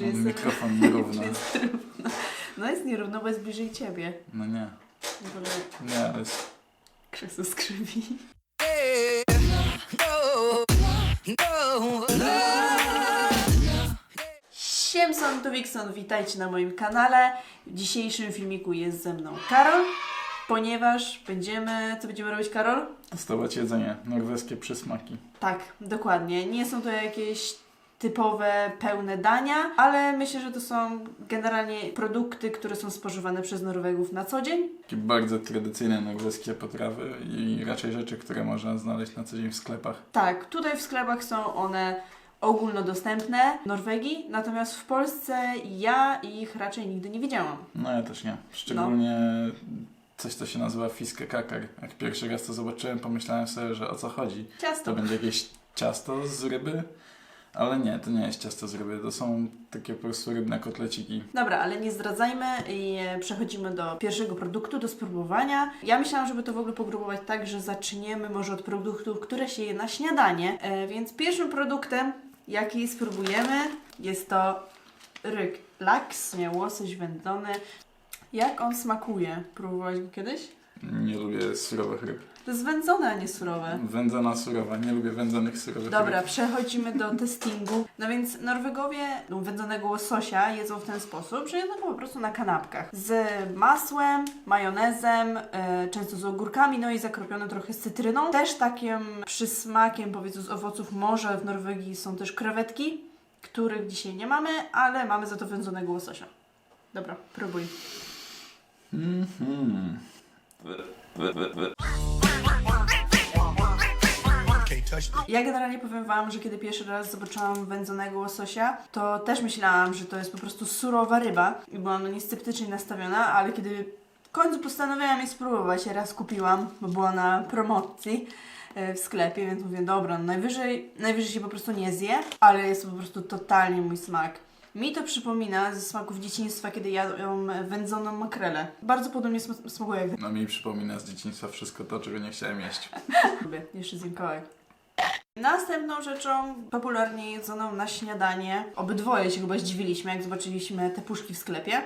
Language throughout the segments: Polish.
mikrofon nierówno. Czy jest równo? No jest nierówno, bo jest bliżej ciebie. No nie. W ogóle Nie, ale jest... krzesło skrzywi. Siemson to Wikson, witajcie na moim kanale. W dzisiejszym filmiku jest ze mną Karol, ponieważ co będziemy robić, Karol? Testować jedzenie, norweskie przysmaki. Tak, dokładnie. Nie są to jakieś typowe, pełne dania, ale myślę, że to są generalnie produkty, które są spożywane przez Norwegów na co dzień. Takie bardzo tradycyjne norweskie potrawy i raczej rzeczy, które można znaleźć na co dzień w sklepach. Tak, tutaj w sklepach są one ogólnodostępne w Norwegii, natomiast w Polsce ja ich raczej nigdy nie widziałam. No ja też nie. Szczególnie coś, co się nazywa fiske kakar. Jak pierwszy raz to zobaczyłem, pomyślałem sobie, że o co chodzi. Ciasto. To będzie jakieś ciasto z ryby? Ale nie, to nie jest ciasto z ryby, to są takie po prostu rybne kotleciki. Dobra, ale nie zdradzajmy i przechodzimy do pierwszego produktu, do spróbowania. Ja myślałam, żeby to w ogóle pogrupować tak, że zaczniemy może od produktów, które się je na śniadanie. Więc pierwszym produktem, jaki spróbujemy, jest to laks, nie, łosoś wędzony. Jak on smakuje? Próbowałeś go kiedyś? Nie lubię surowych ryb. To jest wędzone, a nie surowe. Wędzona surowa, nie lubię wędzonych surowych Dobra, ryb. przechodzimy do testingu. No więc Norwegowie wędzonego łososia jedzą w ten sposób, że jedzą go po prostu na kanapkach. Z masłem, majonezem, często z ogórkami, no i zakropione trochę z cytryną. Też takim przysmakiem, powiedzmy, z owoców morza w Norwegii są też krewetki, których dzisiaj nie mamy, ale mamy za to wędzonego łososia. Dobra, próbuj. Ja generalnie powiem Wam, że kiedy pierwszy raz zobaczyłam wędzonego łososia, to też myślałam, że to jest po prostu surowa ryba i byłam na nie sceptycznie nastawiona, ale kiedy w końcu postanowiłam jej spróbować, raz kupiłam, bo była na promocji w sklepie, więc mówię, dobra, no najwyżej się po prostu nie zje, ale jest to po prostu totalnie mój smak. Mi to przypomina ze smaków dzieciństwa, kiedy jadłam wędzoną makrelę. Bardzo podobnie smakuje jak... No mi przypomina z dzieciństwa wszystko to, czego nie chciałem jeść. Lubię, jeszcze zjem kawałek. Następną rzeczą popularnie jedzoną na śniadanie, obydwoje się chyba zdziwiliśmy, jak zobaczyliśmy te puszki w sklepie,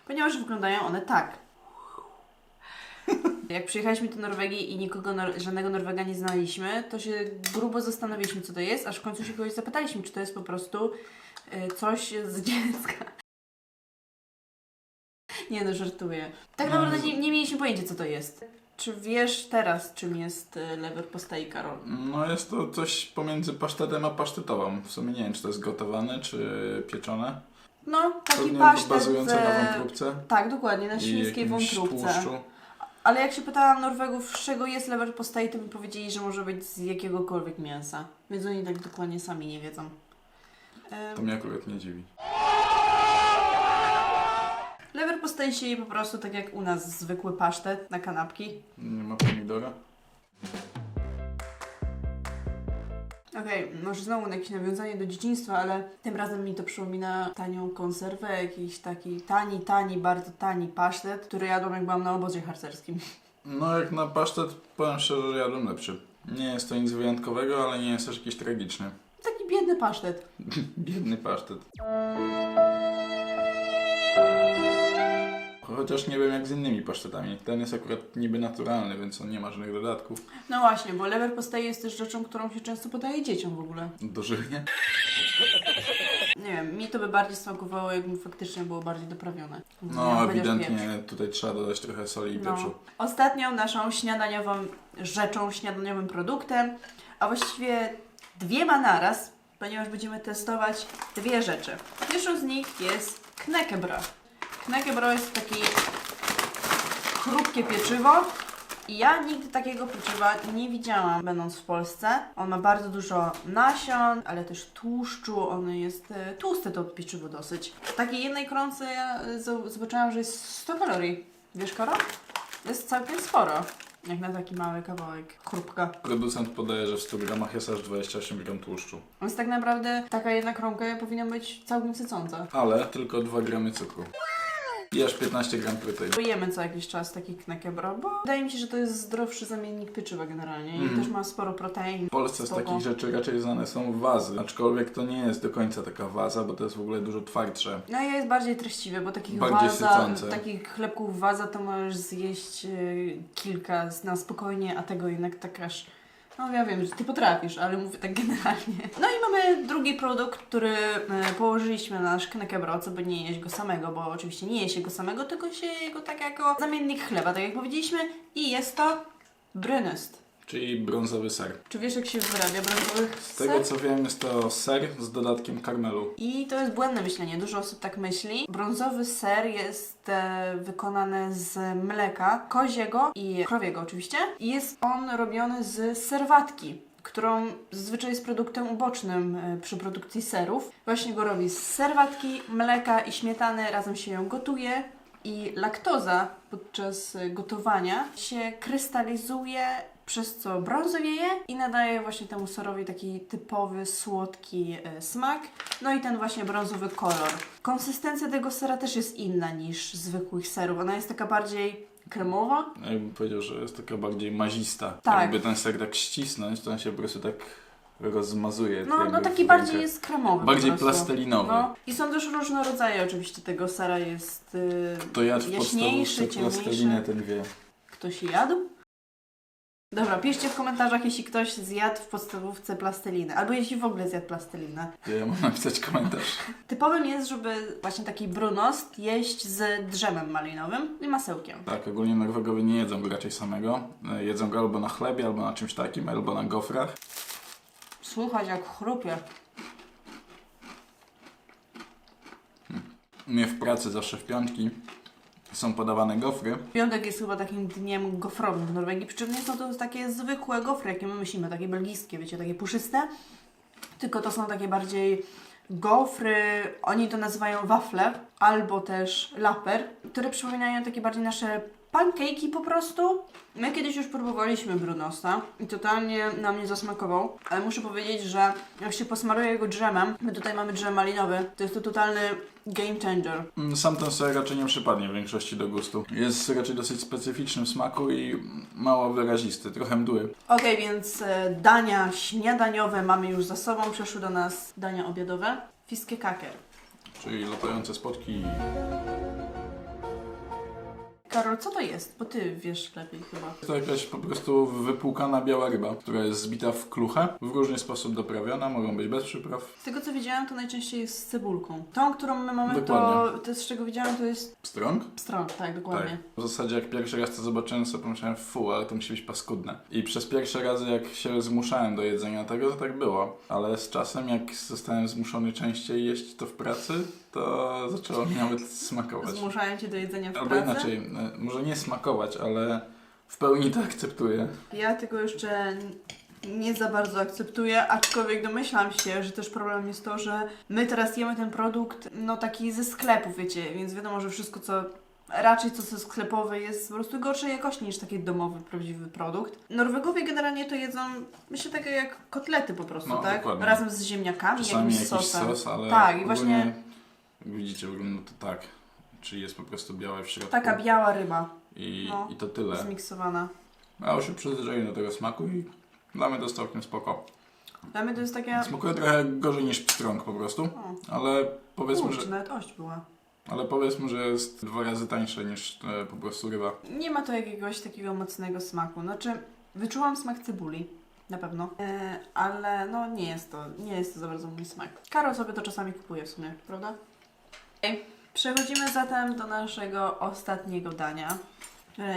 ponieważ wyglądają one tak. Jak przyjechaliśmy do Norwegii i żadnego Norwega nie znaliśmy, to się grubo zastanowiliśmy, co to jest, aż w końcu się kogoś zapytaliśmy, czy to jest po prostu coś z dziecka. Nie no, żartuję. Tak naprawdę nie mieliśmy pojęcia, co to jest. Czy wiesz teraz, czym jest leverpostej, Karol? No jest to coś pomiędzy pasztetem a pasztetową. W sumie nie wiem, czy to jest gotowane, czy pieczone. No, taki Pewnie pasztet bazujące na wątróbce. Tak, dokładnie, na I świńskiej jakimś wątróbce. tłuszczu. Ale jak się pytałam Norwegów, z czego jest leverpostej, to mi powiedzieli, że może być z jakiegokolwiek mięsa. Więc oni tak dokładnie sami nie wiedzą. To mnie akurat nie dziwi. Leverpostej się je po prostu tak jak u nas zwykły pasztet na kanapki. Nie ma pomidora. Okej, może znowu jakieś nawiązanie do dzieciństwa, ale tym razem mi to przypomina tanią konserwę, jakiś taki tani, bardzo tani pasztet, który jadłam jak byłam na obozie harcerskim. No jak na pasztet, powiem szczerze, że jadłem lepszy. Nie jest to nic wyjątkowego, ale nie jest też jakiś tragiczny. Taki biedny pasztet. Biedny pasztet. Chociaż nie wiem jak z innymi pasztetami. Ten jest akurat niby naturalny, więc on nie ma żadnych dodatków. No właśnie, bo leverpostej jest też rzeczą, którą się często podaje dzieciom w ogóle. Dożylnie? Nie wiem, mi to by bardziej smakowało, jakby faktycznie było bardziej doprawione. No ewidentnie tutaj trzeba dodać trochę soli i pieprzu. Ostatnią naszą śniadaniowym produktem, a właściwie dwiema naraz, ponieważ będziemy testować dwie rzeczy. Pierwszą z nich jest knäckebröd. Knäckebröd jest takie chrupkie pieczywo i ja nigdy takiego pieczywa nie widziałam, będąc w Polsce. On ma bardzo dużo nasion, ale też tłuszczu, ono jest tłuste to pieczywo dosyć. W takiej jednej kromce ja zobaczyłam, że jest 100 kalorii. Wiesz, Karol? Jest całkiem sporo, jak na taki mały kawałek chrupka. Producent podaje, że w 100 gramach jest aż 28 gram tłuszczu. Więc tak naprawdę taka jedna kromka powinna być całkiem sycąca. Ale tylko 2 gramy cukru. I aż 15 gram proteiny. Jemy co jakiś czas taki knekebro, bo wydaje mi się, że to jest zdrowszy zamiennik pieczywa generalnie i też ma sporo protein. W Polsce z takich rzeczy raczej znane są wazy, aczkolwiek to nie jest do końca taka waza, bo to jest w ogóle dużo twardsze. No i jest bardziej treściwy, bo takich chlebków waza to możesz zjeść kilka na spokojnie, a tego jednak tak aż... No ja wiem, że ty potrafisz, ale mówię tak generalnie. No i mamy drugi produkt, który położyliśmy na nasz knekebro, co by nie jeść go samego, bo oczywiście nie je się go samego, tylko się je go tak jako zamiennik chleba, tak jak powiedzieliśmy. I jest to brunost. Czyli brązowy ser. Czy wiesz, jak się wyrabia brązowy Z tego co wiem, jest to ser z dodatkiem karmelu. I to jest błędne myślenie, dużo osób tak myśli. Brązowy ser jest wykonany z mleka koziego i krowiego oczywiście. I jest on robiony z serwatki, którą zazwyczaj jest produktem ubocznym przy produkcji serów. Właśnie go robi z serwatki, mleka i śmietany, razem się ją gotuje. I laktoza podczas gotowania się krystalizuje, przez co brązowieje i nadaje właśnie temu serowi taki typowy, słodki smak. No i ten właśnie brązowy kolor. Konsystencja tego sera też jest inna niż zwykłych serów. Ona jest taka bardziej kremowa. Ja bym powiedział, że jest taka bardziej mazista. Tak. Jakby ten ser tak ścisnąć, to on się po prostu tak rozmazuje. No taki bardziej jest kremowy. Bardziej plastelinowy. No. I są też różne rodzaje oczywiście tego sera. Jest to jadł w jaśniejszy, podstawówce plastelinę, ten wie. Ktoś jadł? Dobra, piszcie w komentarzach, jeśli ktoś zjadł w podstawówce plastelinę, albo jeśli w ogóle zjadł plastelinę. Ja mam napisać komentarz. Typowym jest, żeby właśnie taki brunost jeść z drzemem malinowym i masełkiem. Tak, ogólnie Norwegowie nie jedzą go raczej samego. Jedzą go albo na chlebie, albo na czymś takim, albo na gofrach. Słuchaj, jak chrupie. U mnie w pracy zawsze w piątki są podawane gofry. Piątek jest chyba takim dniem gofrowym w Norwegii, przy czym nie są to takie zwykłe gofry, jakie my myślimy, takie belgijskie, wiecie, takie puszyste. Tylko to są takie bardziej gofry, oni to nazywają wafle, albo też laper, które przypominają takie bardziej nasze pancake'i po prostu. My kiedyś już próbowaliśmy brunosta i totalnie nam nie zasmakował, ale muszę powiedzieć, że jak się posmaruje go drzemem, my tutaj mamy drzem malinowy, to jest to totalny game changer. Sam ten ser raczej nie przypadnie w większości do gustu. Jest raczej dosyć specyficznym smaku i mało wyrazisty, trochę mdły. Okej, więc dania śniadaniowe mamy już za sobą, przeszły do nas dania obiadowe. Fiskekaker. Czyli latające spotki. Karol, co to jest? Bo Ty wiesz lepiej chyba. To jakaś po prostu wypłukana biała ryba, która jest zbita w kluchę, w różny sposób doprawiona, mogą być bez przypraw. Z tego co widziałam, to najczęściej jest z cebulką. Tą, którą my mamy, to z czego widziałam, to jest Pstrąg? pstrąg, tak, dokładnie. Tak. W zasadzie jak pierwszy raz to zobaczyłem, sobie pomyślałem, ale to musi być paskudne. I przez pierwsze razy jak się zmuszałem do jedzenia tego, to tak było. Ale z czasem jak zostałem zmuszony częściej jeść to w pracy, to zaczęło mi nawet smakować. Zmuszałem Cię do jedzenia w Albo pracy? inaczej, może nie smakować, ale w pełni to akceptuję. Ja tego jeszcze nie za bardzo akceptuję, aczkolwiek domyślam się, że też problem jest to, że my teraz jemy ten produkt, no taki ze sklepu, wiecie, więc wiadomo, że wszystko co sklepowe jest po prostu gorszej jakości niż taki domowy, prawdziwy produkt. Norwegowie generalnie to jedzą, myślę, takie jak kotlety po prostu, tak? Dokładnie. Razem z ziemniakami, Czasami jakimś jakiś sosem. sos, ale tak, i właśnie jak widzicie, wygląda to tak. Czyli jest po prostu białe w środku. taka biała ryba. I to tyle. Zmiksowana. Ja już się przyzwyczaiłem do tego smaku i dla mnie to jest całkiem spoko. Dla mnie to jest takie... Smakuje trochę gorzej niż pstrąg po prostu, ale powiedzmy, Kurczę, nawet ość była. Ale powiedzmy, że jest 2 razy tańsze niż po prostu ryba. Nie ma to jakiegoś takiego mocnego smaku. Znaczy, wyczułam smak cebuli. Na pewno. Ale no nie jest to za bardzo mój smak. Karol sobie to czasami kupuje w sumie, prawda? Przechodzimy zatem do naszego ostatniego dania.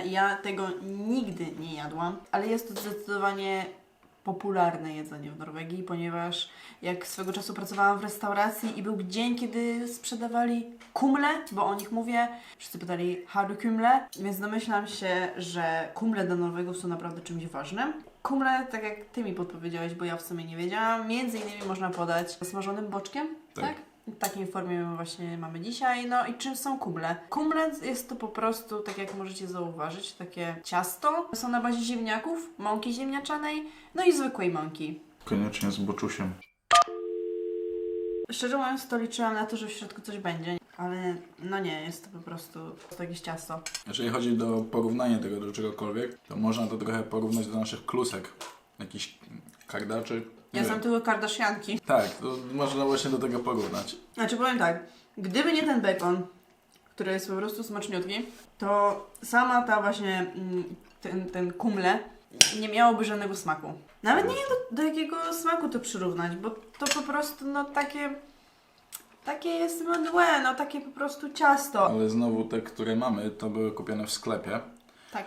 Ja tego nigdy nie jadłam, ale jest to zdecydowanie popularne jedzenie w Norwegii, ponieważ jak swego czasu pracowałam w restauracji i był dzień, kiedy sprzedawali kumle, bo o nich mówię, wszyscy pytali har du kumle, więc domyślam się, że kumle dla Norwegów są naprawdę czymś ważnym. Kumle, tak jak Ty mi podpowiedziałeś, bo ja w sumie nie wiedziałam, między innymi można podać smażonym boczkiem, tak? W takiej formie właśnie mamy dzisiaj. No i czym są kumle? Kumle jest to po prostu, tak jak możecie zauważyć, takie ciasto. Są na bazie ziemniaków, mąki ziemniaczanej, no i zwykłej mąki. Koniecznie z boczusiem. Szczerze mówiąc, to liczyłam na to, że w środku coś będzie. Ale no nie, jest to po prostu jakieś ciasto. Jeżeli chodzi o porównanie tego do czegokolwiek, to można to trochę porównać do naszych klusek. Jakiś kardaczy. Ja są tylko kardashianki. Tak, to można właśnie do tego porównać. Znaczy powiem tak, gdyby nie ten bekon, który jest po prostu smaczniutki, to sama ta właśnie ten kumle nie miałoby żadnego smaku. Nawet nie wiem do jakiego smaku to przyrównać, bo to po prostu no takie jest mdłe, no takie po prostu ciasto. Ale znowu te, które mamy, to były kupione w sklepie. Tak.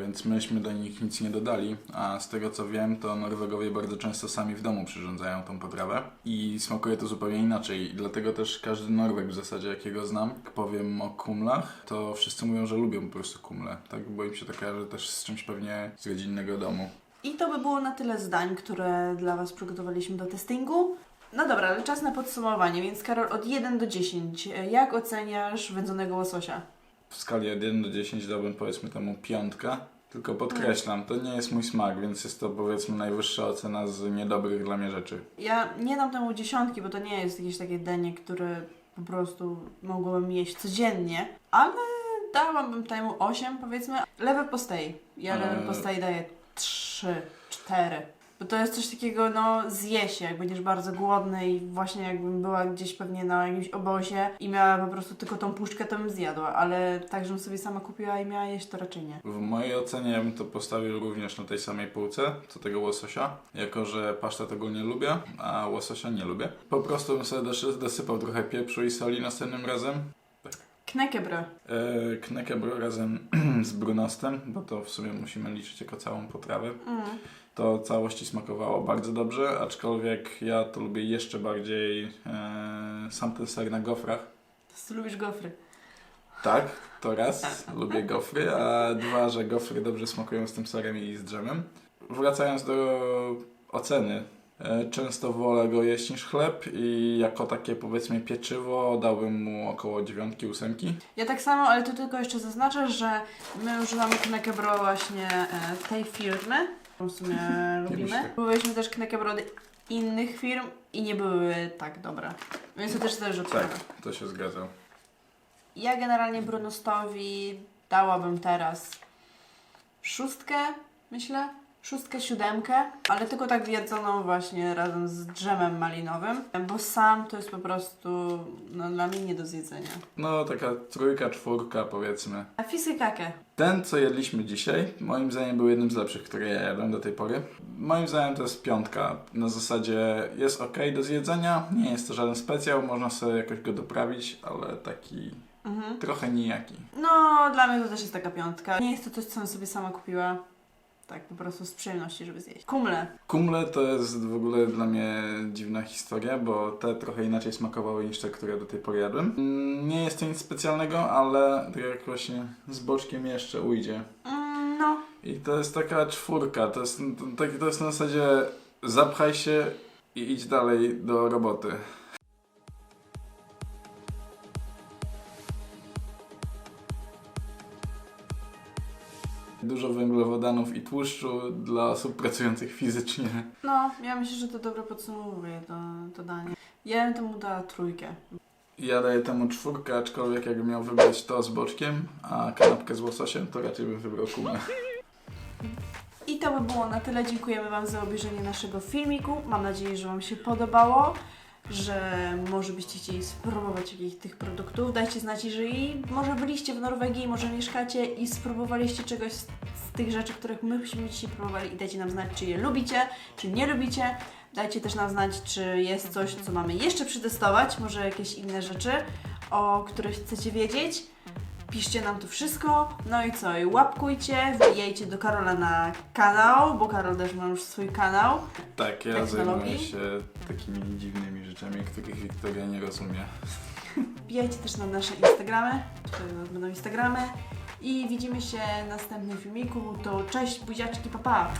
Więc myśmy do nich nic nie dodali, a z tego co wiem, to Norwegowie bardzo często sami w domu przyrządzają tą potrawę i smakuje to zupełnie inaczej. I dlatego też każdy Norweg w zasadzie, jakiego znam, jak powiem o kumlach, to wszyscy mówią, że lubią po prostu kumle. Tak, bo im się to kojarzy też z czymś pewnie z rodzinnego domu. I to by było na tyle zdań, które dla Was przygotowaliśmy do testingu. No dobra, ale czas na podsumowanie, więc Karol, od 1 do 10, jak oceniasz wędzonego łososia? W skali od 1 do 10 dałbym powiedzmy temu 5. Tylko podkreślam, to nie jest mój smak, więc jest to powiedzmy najwyższa ocena z niedobrych dla mnie rzeczy. Ja nie dam temu 10, bo to nie jest jakieś takie danie, które po prostu mogłabym jeść codziennie, ale dałabym temu 8 powiedzmy. Lewe postej. Ja lewe postej daję 3, 4. Bo to jest coś takiego, no zje się, jak będziesz bardzo głodny i właśnie jakbym była gdzieś pewnie na jakimś obozie i miała po prostu tylko tą puszkę, to bym zjadła, ale tak, żebym sobie sama kupiła i miała jeść, to raczej nie. W mojej ocenie ja bym to postawił również na tej samej półce, co tego łososia, jako że pasztet ogólnie lubię, a łososia nie lubię. Po prostu bym sobie dosypał trochę pieprzu i soli następnym razem. Knäckebröd. Knäckebröd razem z brunostem, bo to w sumie musimy liczyć jako całą potrawę. To całości smakowało bardzo dobrze, aczkolwiek ja to lubię jeszcze bardziej sam ten ser na gofrach. Ty lubisz gofry. Tak, to raz, lubię gofry, a dwa, że gofry dobrze smakują z tym serem i z dżemem. Wracając do oceny, często wolę go jeść niż chleb i jako takie powiedzmy pieczywo dałbym mu około 9-8. Ja tak samo, ale tu tylko jeszcze zaznaczę, że my używamy knäckebröd właśnie tej firmy. W sumie lubimy. Próbowaliśmy też knäckebrödy innych firm i nie były tak dobre. Więc to też zależy od Tak, firmy. to się zgadza. Ja generalnie Brunostowi dałabym teraz 6, myślę. 6, 7, ale tylko tak wiedzoną właśnie razem z dżemem malinowym, bo sam to jest po prostu no, dla mnie nie do zjedzenia. No taka 3, 4 powiedzmy. A fisykakę. Ten, co jedliśmy dzisiaj, moim zdaniem był jednym z lepszych, które ja jadłem do tej pory. Moim zdaniem to jest 5. Na zasadzie jest ok do zjedzenia, nie jest to żaden specjał, można sobie jakoś go doprawić, ale taki trochę nijaki. No, dla mnie to też jest taka 5. Nie jest to coś, co bym sobie sama kupiła. Tak, po prostu z przyjemności, żeby zjeść. Kumle. Kumle to jest w ogóle dla mnie dziwna historia, bo te trochę inaczej smakowały niż te, które do tej pory jadłem. Nie jest to nic specjalnego, ale tak jak właśnie z boczkiem jeszcze ujdzie. No. I to jest taka 4. To jest na zasadzie zapchaj się i idź dalej do roboty. Dużo węglowodanów i tłuszczu dla osób pracujących fizycznie. No, ja myślę, że to dobrze podsumowuje to danie. Ja bym temu dała 3. Ja daję temu 4, aczkolwiek jakbym miał wybrać to z boczkiem, a kanapkę z łososiem, to raczej bym wybrał kumę. I to by było na tyle. Dziękujemy Wam za obejrzenie naszego filmiku. Mam nadzieję, że Wam się podobało, że może byście chcieli spróbować jakichś tych produktów. Dajcie znać, jeżeli może byliście w Norwegii, może mieszkacie i spróbowaliście czegoś z tych rzeczy, których myśmy dzisiaj próbowali i dajcie nam znać, czy je lubicie, czy nie lubicie. Dajcie też nam znać, czy jest coś, co mamy jeszcze przetestować, może jakieś inne rzeczy, o których chcecie wiedzieć. Piszcie nam to wszystko, no i co, i łapkujcie, wbijajcie do Karola na kanał, bo Karol też ma już swój kanał. Tak, ja Technologii. zajmuję się takimi dziwnymi rzeczami, których Wiktoria nie rozumie. Wbijajcie też na nasze Instagramy, to będą Instagramy i widzimy się w następnym filmiku, to cześć, buziaczki, pa pa!